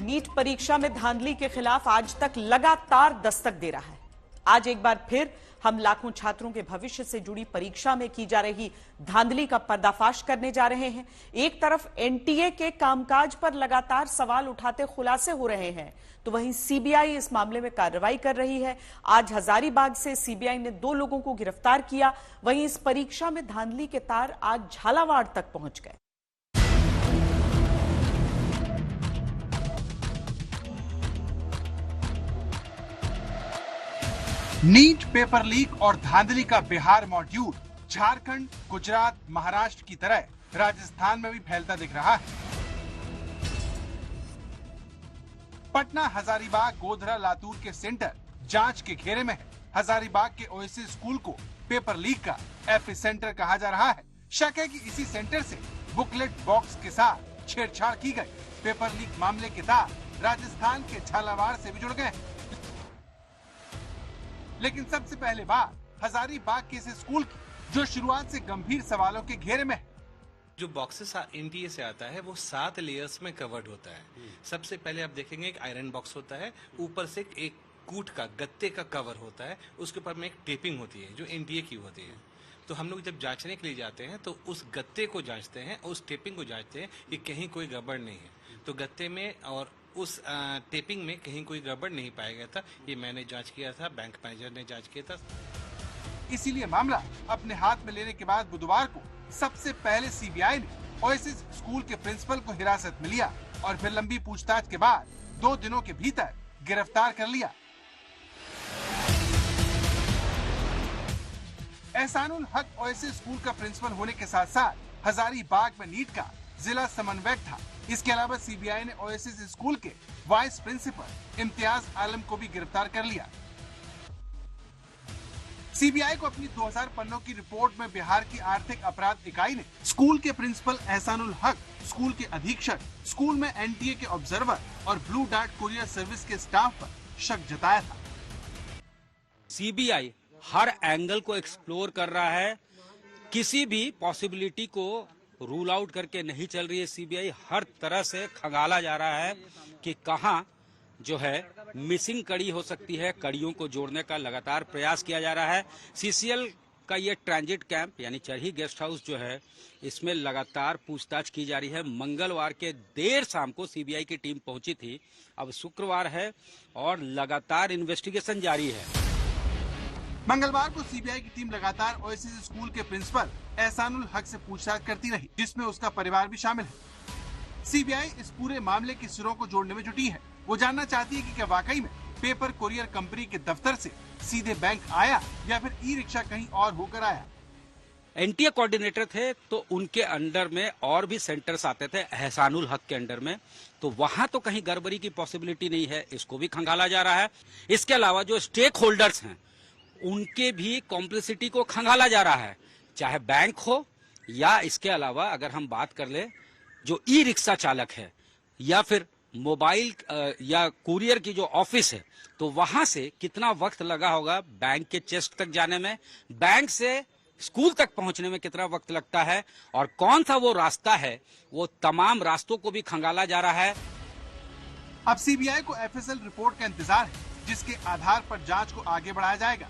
NEET परीक्षा में धांधली के खिलाफ आज तक लगातार दस्तक दे रहा है। आज एक बार फिर हम लाखों छात्रों के भविष्य से जुड़ी परीक्षा में की जा रही धांधली का पर्दाफाश करने जा रहे हैं। एक तरफ एनटीए के कामकाज पर लगातार सवाल उठाते खुलासे हो रहे हैं, तो वहीं सीबीआई इस मामले में कार्रवाई कर रही है। आज हजारीबाग से सीबीआई ने 2 लोगों को गिरफ्तार किया। वहीं इस परीक्षा में धांधली के तार आज झालावाड़ तक पहुंच गए। नीट पेपर लीक और धांधली का बिहार मॉड्यूल झारखंड, गुजरात, महाराष्ट्र की तरह राजस्थान में भी फैलता दिख रहा है। पटना, हजारीबाग, गोधरा, लातूर के सेंटर जांच के घेरे में है। हजारीबाग के ओएसिस स्कूल को पेपर लीक का एपिसेंटर कहा जा रहा है। शक है कि इसी सेंटर से बुकलेट बॉक्स के साथ छेड़छाड़ की गई। पेपर लीक मामले के तार राजस्थान के झालावाड़ से भी जुड़ गए। लेकिन सबसे पहले बात हजारीबाग के इस स्कूल की, जो शुरुआत से गंभीर सवालों के घेरे में है। जो बॉक्सेस एनटीए से आता है वो 7 लेयर्स में कवर्ड होता है। सबसे पहले आप देखेंगे एक आयरन बॉक्स होता है, ऊपर से एक कूट का गत्ते का कवर होता है, उसके ऊपर में एक टेपिंग होती है जो एनटीए की होती है। तो हम लोग जब जांचने के लिए जाते हैं तो उस गत्ते को जांचते हैं, उस टेपिंग को जांचते हैं कि कहीं कोई गड़बड़ नहीं है। तो गत्ते में और उस टेपिंग में कहीं कोई गड़बड़ नहीं पाया गया था। ये मैंने जांच किया था, बैंक मैनेजर ने जांच किया था। इसीलिए मामला अपने हाथ में लेने के बाद बुधवार को सबसे पहले सीबीआई ने ओएसिस स्कूल के प्रिंसिपल को हिरासत में लिया और फिर लंबी पूछताछ के बाद 2 दिनों के भीतर गिरफ्तार कर लिया। एहसानुल हक ओएसिस स्कूल का प्रिंसिपल होने के साथ साथ हजारीबाग में नीट का जिला समन्वयक था। इसके अलावा सीबीआई ने ओएसिस स्कूल के वाइस प्रिंसिपल इम्तियाज आलम को भी गिरफ्तार कर लिया। सीबीआई को अपनी 2000 पन्नों की रिपोर्ट में बिहार की आर्थिक अपराध इकाई ने स्कूल के प्रिंसिपल एहसानुल हक, स्कूल के अधीक्षक, स्कूल में एनटीए के ऑब्जर्वर और ब्लू डार्ट कुरियर सर्विस के स्टाफ पर शक जताया था। सीबीआई हर एंगल को एक्सप्लोर कर रहा है, किसी भी पॉसिबिलिटी को रूल आउट करके नहीं चल रही है। सीबीआई हर तरह से खंगाला जा रहा है कि कहां जो है मिसिंग कड़ी हो सकती है। कड़ियों को जोड़ने का लगातार प्रयास किया जा रहा है। सीसीएल का ये ट्रांजिट कैंप यानी चरही गेस्ट हाउस जो है, इसमें लगातार पूछताछ की जा रही है। मंगलवार के देर शाम को सीबीआई की टीम पहुंची थी। अब शुक्रवार है और लगातार इन्वेस्टिगेशन जारी है। मंगलवार को सीबीआई की टीम लगातार ओएसिस स्कूल के प्रिंसिपल एहसानुल हक से पूछताछ करती रही, जिसमें उसका परिवार भी शामिल है। सीबीआई इस पूरे मामले के सिरों को जोड़ने में जुटी है। वो जानना चाहती है कि क्या वाकई में पेपर कुरियर कंपनी के दफ्तर से सीधे बैंक आया या फिर ई रिक्शा कहीं और होकर आया। एनटीए कोऑर्डिनेटर थे तो उनके अंडर में और भी सेंटर्स आते थे एहसानुल हक के अंडर में, तो वहां तो कहीं गड़बड़ी की पॉसिबिलिटी नहीं है। इसको भी खंगाला जा रहा है। इसके अलावा जो स्टेक होल्डर्स हैं उनके भी कॉम्प्लिसिटी को खंगाला जा रहा है, चाहे बैंक हो या इसके अलावा अगर हम बात कर ले जो ई रिक्शा चालक है या फिर मोबाइल या कुरियर की जो ऑफिस है, तो वहां से कितना वक्त लगा होगा बैंक के चेस्ट तक जाने में, बैंक से स्कूल तक पहुंचने में कितना वक्त लगता है और कौन सा वो रास्ता है, वो तमाम रास्तों को भी खंगाला जा रहा है। अब सीबीआई को एफएसएल रिपोर्ट का इंतजार है, जिसके आधार पर जांच को आगे बढ़ाया जाएगा।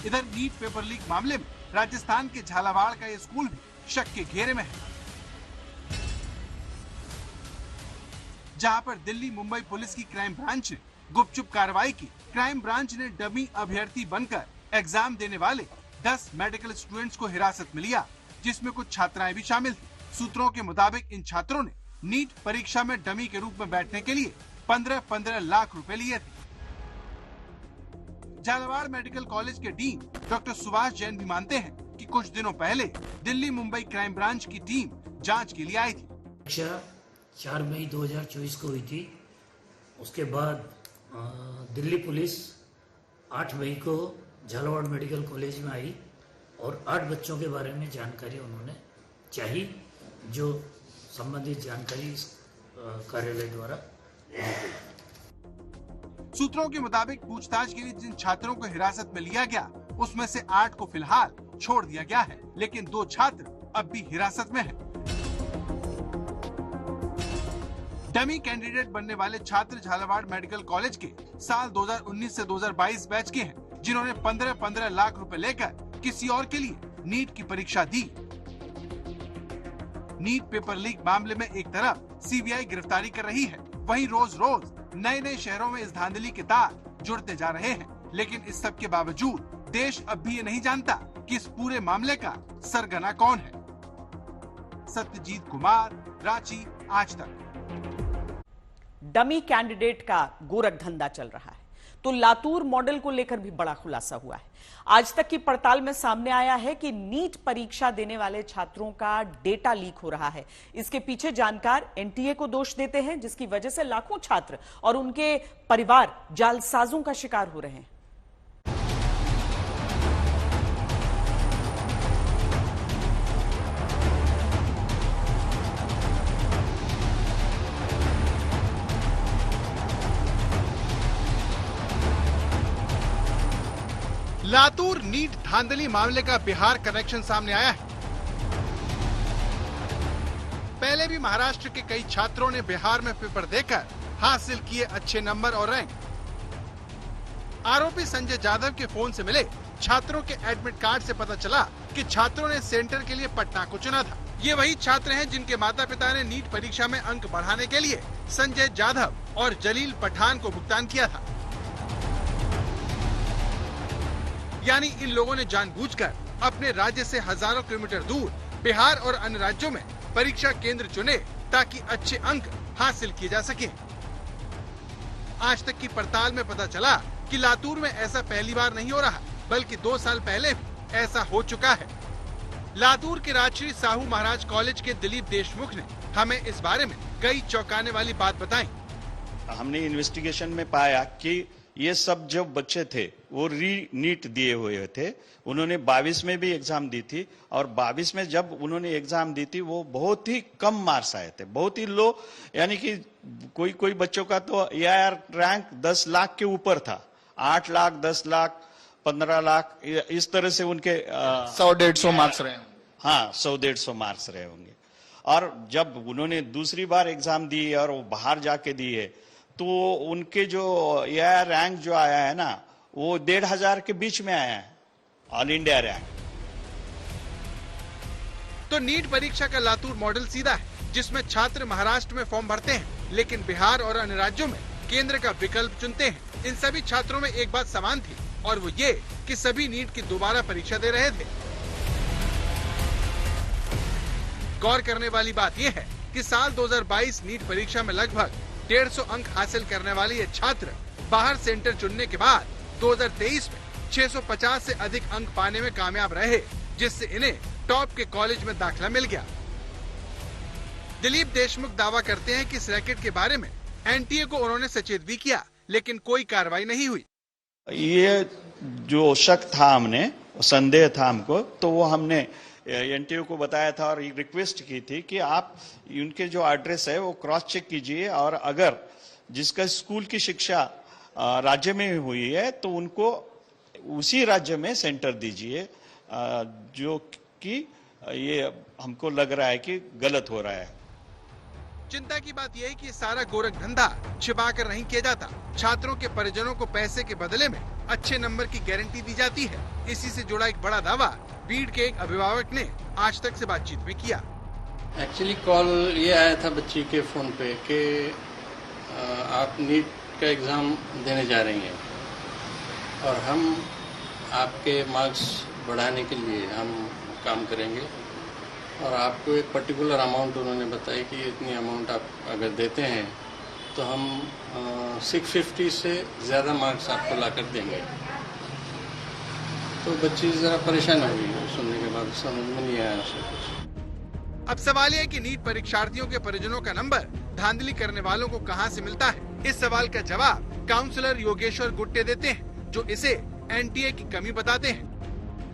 इधर नीट पेपर लीक मामले में राजस्थान के झालावाड़ का ये स्कूल भी शक के घेरे में है, जहां पर दिल्ली मुंबई पुलिस की क्राइम ब्रांच ने गुपचुप कार्रवाई की। क्राइम ब्रांच ने डमी अभ्यर्थी बनकर एग्जाम देने वाले 10 मेडिकल स्टूडेंट्स को हिरासत में लिया, जिसमें कुछ छात्राएं भी शामिल थी। सूत्रों के मुताबिक इन छात्रों ने नीट परीक्षा में डमी के रूप में बैठने के लिए 15-15 लाख रुपए लिए थे। झालावाड़ मेडिकल कॉलेज के डीन डॉक्टर सुभाष जैन भी मानते हैं कि कुछ दिनों पहले दिल्ली मुंबई क्राइम ब्रांच की टीम जांच के लिए आई थी। 4 मई 2024 को हुई थी। उसके बाद दिल्ली पुलिस 8 मई को झालावाड़ मेडिकल कॉलेज में आई और 8 बच्चों के बारे में जानकारी उन्होंने चाहिए, जो संबंधित जानकारी इस कार्यालय द्वारा। सूत्रों के मुताबिक पूछताछ के लिए जिन छात्रों को हिरासत में लिया गया, उसमें से 8 को फिलहाल छोड़ दिया गया है, लेकिन 2 छात्र अब भी हिरासत में हैं। डमी कैंडिडेट बनने वाले छात्र झालावाड़ मेडिकल कॉलेज के साल 2019 से 2022 बैच के हैं, जिन्होंने 15-15 लाख रुपए लेकर किसी और के लिए नीट की परीक्षा दी। नीट पेपर लीक मामले में एक तरफ सीबीआई गिरफ्तारी कर रही है, वहीं रोज रोज नए शहरों में इस धांधली के तार जुड़ते जा रहे हैं। लेकिन इस सब के बावजूद देश अब भी ये नहीं जानता कि इस पूरे मामले का सरगना कौन है। सत्यजीत कुमार, रांची, आज तक। डमी कैंडिडेट का गोरख धंधा चल रहा है तो लातूर मॉडल को लेकर भी बड़ा खुलासा हुआ है। आज तक की पड़ताल में सामने आया है कि नीट परीक्षा देने वाले छात्रों का डेटा लीक हो रहा है। इसके पीछे जानकार एनटीए को दोष देते हैं, जिसकी वजह से लाखों छात्र और उनके परिवार जालसाजों का शिकार हो रहे हैं। लातूर नीट धांधली मामले का बिहार कनेक्शन सामने आया है। पहले भी महाराष्ट्र के कई छात्रों ने बिहार में पेपर देकर हासिल किए अच्छे नंबर और रैंक। आरोपी संजय जाधव के फोन से मिले छात्रों के एडमिट कार्ड से पता चला कि छात्रों ने सेंटर के लिए पटना को चुना था। ये वही छात्र हैं जिनके माता पिता ने नीट परीक्षा में अंक बढ़ाने के लिए संजय जाधव और जलील पठान को भुगतान किया था। यानी इन लोगों ने जानबूझकर अपने राज्य से हजारों किलोमीटर दूर बिहार और अन्य राज्यों में परीक्षा केंद्र चुने ताकि अच्छे अंक हासिल किए जा सके। आज तक की पड़ताल में पता चला कि लातूर में ऐसा पहली बार नहीं हो रहा, बल्कि 2 साल पहले भी ऐसा हो चुका है। लातूर के राजश्री साहू महाराज कॉलेज के दिलीप देशमुख ने हमें इस बारे में कई चौंकाने वाली बात बताई। हमने इन्वेस्टिगेशन में पाया कि ये सब जो बच्चे थे वो नीट दिए हुए थे। उन्होंने 22 में भी एग्जाम दी थी और 22 में जब उन्होंने एग्जाम दी थी वो बहुत ही कम मार्क्स आए थे, बहुत ही लो। यानी कि कोई बच्चों का तो एआईआर रैंक 10 लाख के ऊपर था, 8 लाख, 10 लाख, 15 लाख, इस तरह से उनके 100-150 मार्क्स रहे। हाँ, 100-150 मार्क्स रहे होंगे। और जब उन्होंने दूसरी बार एग्जाम दी और वो बाहर जाके दिए तो उनके जो यह रैंक जो आया है ना, वो 1,500 के बीच में आया है, ऑल इंडिया रैंक। तो नीट परीक्षा का लातूर मॉडल सीधा है, जिसमें छात्र महाराष्ट्र में फॉर्म भरते हैं, लेकिन बिहार और अन्य राज्यों में केंद्र का विकल्प चुनते हैं। इन सभी छात्रों में एक बात समान थी और वो ये कि सभी नीट की दोबारा परीक्षा दे रहे थे। गौर करने वाली बात यह है कि साल 2022 नीट परीक्षा में लगभग 150 अंक हासिल करने वाले ये छात्र बाहर सेंटर चुनने के बाद 2023 में 650 से अधिक अंक पाने में कामयाब रहे, जिससे इन्हें टॉप के कॉलेज में दाखिला मिल गया। दिलीप देशमुख दावा करते हैं कि इस रैकेट के बारे में एनटीए को उन्होंने सचेत भी किया, लेकिन कोई कार्रवाई नहीं हुई। ये जो शक था, हमने संदेह था हमको, तो वो हमने एनटीए को बताया था और रिक्वेस्ट की थी कि आप उनके जो एड्रेस है वो क्रॉस चेक कीजिए और अगर जिसका स्कूल की शिक्षा राज्य में हुई है तो उनको उसी राज्य में सेंटर दीजिए, जो कि ये हमको लग रहा है कि गलत हो रहा है। चिंता की बात यह है कि सारा गोरख धंधा छिपाकर नहीं किया जाता। छात्रों के परिजनों को पैसे के बदले में अच्छे नंबर की गारंटी दी जाती है। इसी से जुड़ा एक बड़ा दावा बीड़ के एक अभिभावक ने आज तक से बातचीत में किया। एक्चुअली कॉल ये आया था बच्ची के फोन पे कि आप नीट का एग्जाम देने जा रही हैं और हम आपके मार्क्स बढ़ाने के लिए हम काम करेंगे और आपको एक पर्टिकुलर अमाउंट उन्होंने बताई कि इतनी अमाउंट आप अगर देते हैं तो हम 650 से ज़्यादा मार्क्स आपको लाकर देंगे। तो बच्ची जरा परेशान हो गई सुनने के बाद, समझ में नहीं आया उसे कुछ। अब सवाल यह है कि नीट परीक्षार्थियों के परिजनों का नंबर धांधली करने वालों को कहां से मिलता है। इस सवाल का जवाब काउंसलर योगेश्वर गुट्टे देते हैं, जो इसे एनटीए की कमी बताते हैं।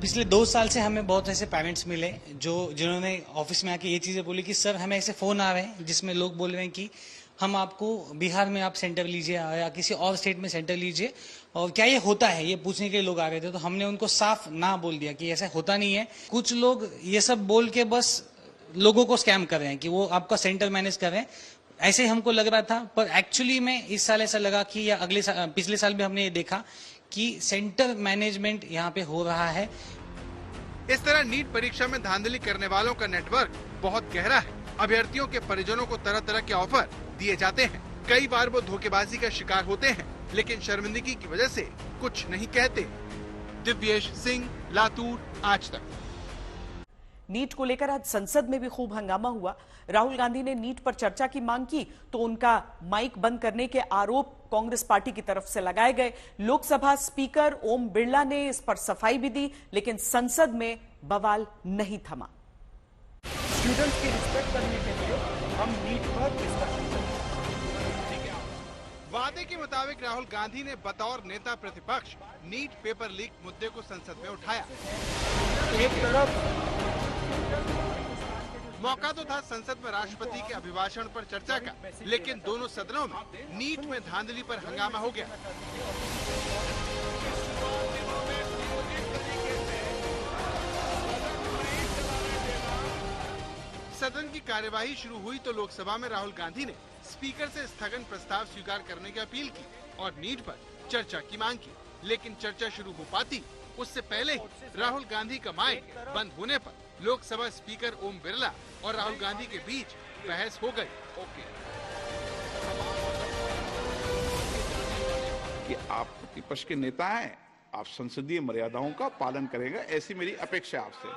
पिछले 2 साल से हमें बहुत ऐसे पेरेंट्स मिले जिन्होंने ऑफिस में आके ये चीजें बोली कि सर हमें ऐसे फोन आ रहे हैं जिसमें लोग बोल रहे हैं कि हम आपको बिहार में आप सेंटर लीजिए या किसी और स्टेट में सेंटर लीजिए, और क्या ये होता है, ये पूछने के लिए लोग आ रहे थे। तो हमने उनको साफ ना बोल दिया कि ऐसा होता नहीं है। कुछ लोग ये सब बोल के बस लोगों को स्कैम कर रहे हैं कि वो आपका सेंटर मैनेज कर रहे हैं। ऐसे हमको लग रहा था, पर एक्चुअली में इस साल ऐसा लगा कि, या अगले साल, पिछले साल भी हमने ये देखा कि सेंटर मैनेजमेंट यहाँ पे हो रहा है। इस तरह नीट परीक्षा में धांधली करने वालों का नेटवर्क बहुत गहरा है। अभ्यर्थियों के परिजनों को तरह तरह के ऑफर दिए जाते हैं। कई बार वो धोखेबाजी का शिकार होते हैं, लेकिन शर्मिंदगी की वजह से कुछ नहीं कहते। दिव्येश सिंह, लातूर, आज तक। नीट को लेकर आज संसद में भी खूब हंगामा हुआ। राहुल गांधी ने नीट पर चर्चा की मांग की तो उनका माइक बंद करने के आरोप कांग्रेस पार्टी की तरफ से लगाए गए। लोकसभा स्पीकर ओम बिरला ने इस पर सफाई भी दी, लेकिन संसद में बवाल नहीं थमा। स्टूडेंट्स की रिस्पेक्ट करने के लिए हम नीट पर डिस्कशन करेंगे। वादे के मुताबिक राहुल गांधी ने बतौर नेता प्रतिपक्ष नीट पेपर लीक मुद्दे को संसद में उठाया। एक तरफ मौका तो था संसद में राष्ट्रपति के अभिभाषण पर चर्चा का, लेकिन दोनों सदनों में नीट में धांधली पर हंगामा हो गया। सदन की कार्यवाही शुरू हुई तो लोकसभा में राहुल गांधी ने स्पीकर से स्थगन प्रस्ताव स्वीकार करने की अपील की और नीट पर चर्चा की मांग की, लेकिन चर्चा शुरू हो पाती उससे पहले ही राहुल गांधी का माइक बंद होने पर लोकसभा स्पीकर ओम बिरला और राहुल गांधी के बीच बहस हो गई। कि आप प्रतिपक्ष के नेता हैं, आप संसदीय मर्यादाओं का पालन करेगा, ऐसी मेरी अपेक्षा आपसे।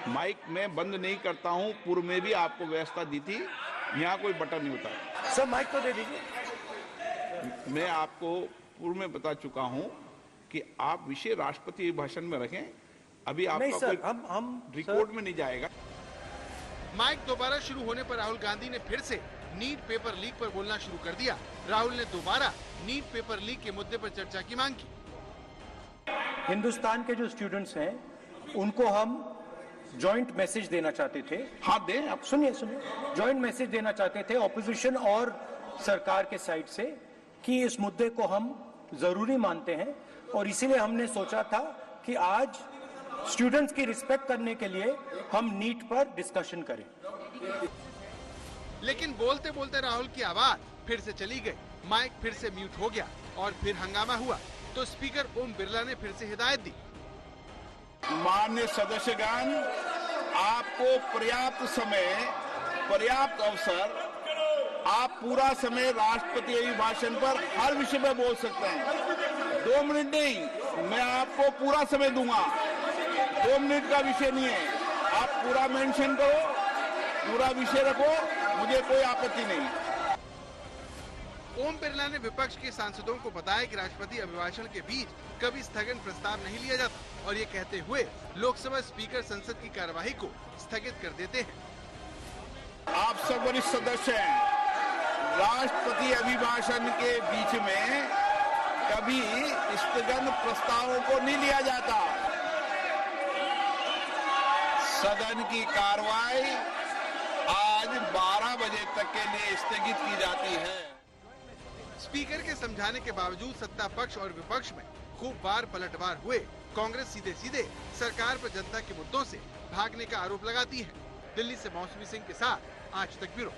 माइक में बंद नहीं करता हूं, पूर्व में भी आपको व्यवस्था दी थी, यहाँ कोई बटन नहीं होता। सर माइक तो दे दीजिए। मैं आपको पूर्व में बता चुका हूं कि आप विषय राष्ट्रपति भाषण में रखें, अभी आपका नहीं सर, कोई हम रिकॉर्ड में नहीं जाएगा। माइक दोबारा शुरू होने पर राहुल गांधी ने फिर से नीट पेपर लीक पर बोलना शुरू कर दिया। राहुल ने दोबारा नीट पेपर लीक के मुद्दे पर चर्चा की मांग की। हिंदुस्तान के जो स्टूडेंट्स हैं उनको हम जॉइंट मैसेज देना चाहते थे। हाँ दें, आप सुनिए जॉइंट मैसेज देना चाहते थे ऑपोजिशन और सरकार के साइड से कि इस मुद्दे को हम जरूरी मानते हैं और इसीलिए हमने सोचा था कि आज स्टूडेंट्स की रिस्पेक्ट करने के लिए हम नीट पर डिस्कशन करें। लेकिन बोलते बोलते राहुल की आवाज फिर से चली गई, माइक फिर से म्यूट हो गया और फिर हंगामा हुआ तो स्पीकर ओम बिरला ने फिर से हिदायत दी। माननीय सदस्यगण, आपको पर्याप्त समय, पर्याप्त अवसर, आप पूरा समय राष्ट्रपति अभिभाषण पर हर विषय में बोल सकते हैं। 2 मिनट नहीं, मैं आपको पूरा समय दूंगा। 2 मिनट का विषय नहीं है, आप पूरा मेंशन करो, पूरा विषय रखो, मुझे कोई आपत्ति नहीं। ओम बिरला ने विपक्ष के सांसदों को बताया कि राष्ट्रपति अभिभाषण के बीच कभी स्थगन प्रस्ताव नहीं लिया जाता और ये कहते हुए लोकसभा स्पीकर संसद की कार्यवाही को स्थगित कर देते हैं। आप सब वरिष्ठ सदस्य हैं, राष्ट्रपति अभिभाषण के बीच में कभी स्थगन प्रस्तावों को नहीं लिया जाता। सदन की कार्रवाई आज 12 बजे तक के लिए स्थगित की जाती है। स्पीकर के समझाने के बावजूद सत्ता पक्ष और विपक्ष में खूब बार पलटवार हुए। कांग्रेस सीधे सीधे सरकार पर जनता के मुद्दों से भागने का आरोप लगाती है। दिल्ली से मौसमी सिंह के साथ आज तक ब्यूरो।